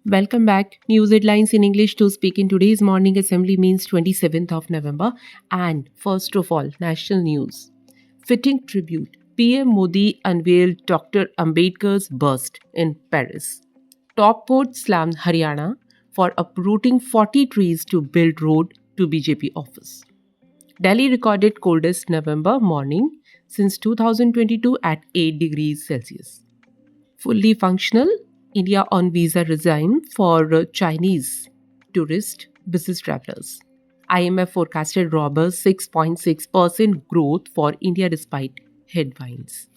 Welcome back. News headlines in English to speak in today's morning assembly means 27th of November. And first of all, national news. Fitting tribute. PM Modi unveiled Dr. Ambedkar's bust in Paris. Top port slammed Haryana for uprooting 40 trees to build road to BJP office. Delhi recorded coldest November morning since 2022 at 8 degrees Celsius. Fully functional, India on visa regime for Chinese tourist business travelers. IMF forecasted robust 6.6% growth for India despite headwinds.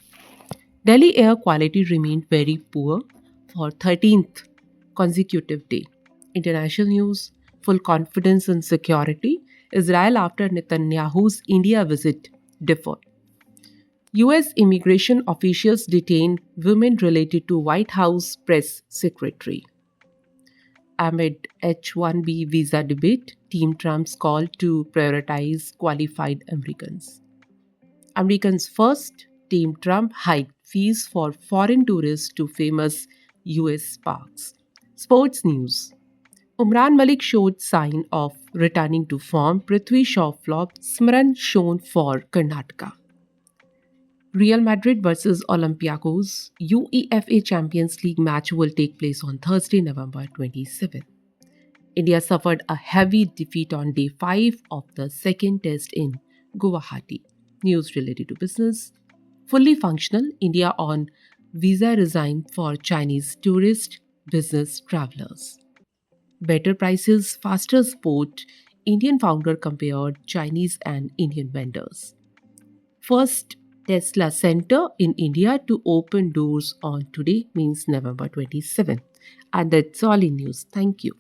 Delhi air quality remained very poor for 13th consecutive day. International news, full confidence in security. Israel after Netanyahu's India visit deferred. US immigration officials detain women related to White House press secretary. Amid H-1B visa debate, Team Trump's call to prioritize qualified Americans. Americans first, Team Trump hiked fees for foreign tourists to famous US parks. Sports news. Umran Malik showed sign of returning to form. Prithvi Shaw flopped. Smran shone for Karnataka. Real Madrid versus Olympiacos UEFA Champions League match will take place on Thursday, November 27. India suffered a heavy defeat on day 5 of the second test in Guwahati. News related to business. Fully functional, India on visa regime for Chinese tourist business travelers. Better prices, faster sport. Indian founder compared Chinese and Indian vendors. First Tesla Center in India to open doors on today means November 27th. And that's all in news. Thank you.